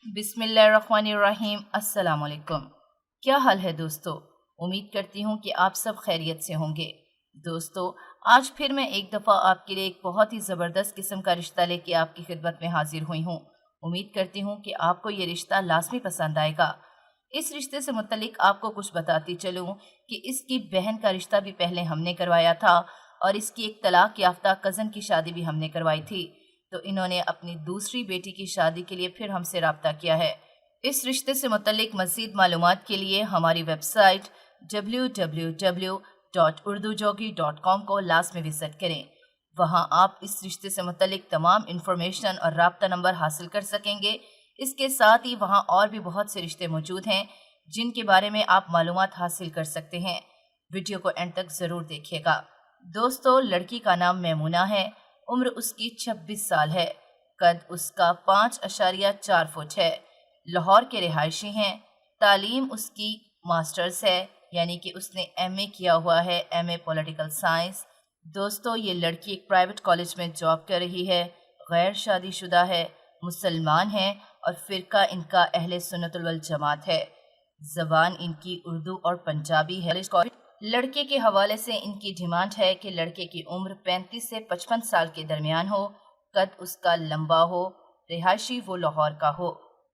बिस्मिल्लाहिर्रहमानिर्रहीम। अस्सलाम वालेकुम। क्या हाल है दोस्तों? उम्मीद करती हूँ कि आप सब खैरियत से होंगे। दोस्तों, आज फिर मैं एक दफ़ा आपके लिए एक बहुत ही ज़बरदस्त किस्म का रिश्ता लेके आपकी खिदमत में हाजिर हुई हूँ। उम्मीद करती हूँ कि आपको ये रिश्ता लाज़मी पसंद आएगा। इस रिश्ते से मुतल्लिक आपको कुछ बताती चलूँ कि इसकी बहन का रिश्ता भी पहले हमने करवाया था और इसकी एक तलाक याफ्ता कज़न की शादी भी हमने करवाई थी। तो इन्होंने अपनी दूसरी बेटी की शादी के लिए फिर हमसे राब्ता किया है। इस रिश्ते से मुतल्लिक मज़ीद मालूमात के लिए हमारी वेबसाइट www.urdujogi.com को लाज़मी विज़िट करें। वहां आप इस रिश्ते से मुतल्लिक तमाम इंफॉर्मेशन और राब्ता नंबर हासिल कर सकेंगे। इसके साथ ही वहां और भी बहुत से रिश्ते मौजूद हैं जिनके बारे में आप मालूमात हासिल कर सकते हैं। वीडियो को एंड तक ज़रूर देखिएगा। दोस्तों, लड़की का नाम मैमूना है। उम्र उसकी 26 साल है। कद उसका 5.4 फुट है। लाहौर के रिहायशी हैं। तालीम उसकी मास्टर्स है, यानी कि उसने एमए किया हुआ है, एमए पॉलिटिकल साइंस। दोस्तों, ये लड़की एक प्राइवेट कॉलेज में जॉब कर रही है। गैर शादीशुदा है, मुसलमान है और फ़िरका इनका अहले सुन्नतुल वल जमात है। ज़बान इनकी उर्दू और पंजाबी है। लड़के के हवाले से इनकी डिमांड है कि लड़के की उम्र 35 से 55 साल के दरमियान हो, कद उसका लंबा हो, रिहायशी वो लाहौर का हो,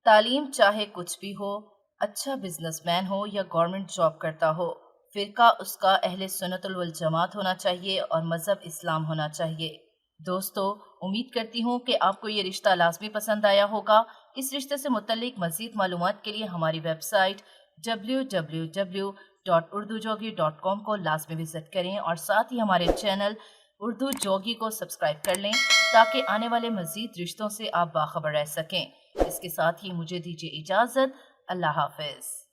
तालीम चाहे कुछ भी हो, अच्छा बिजनेसमैन हो या गवर्नमेंट जॉब करता हो, फिरका उसका अहले सुन्नतुल वल जमात होना चाहिए और मज़हब इस्लाम होना चाहिए। दोस्तों, उम्मीद करती हूँ कि आपको ये रिश्ता लाजमी पसंद आया होगा। इस रिश्ते से मुतल्लिक मज़ीद मालूमात के लिए हमारी वेबसाइट www.urdujogi.com को लाजमी विजिट करें और साथ ही हमारे चैनल उर्दू जोगी को सब्सक्राइब कर लें ताकि आने वाले मज़ीद रिश्तों से आप बाखबर रह सकें। इसके साथ ही मुझे दीजिए इजाज़त। अल्लाह हाफ़िज़।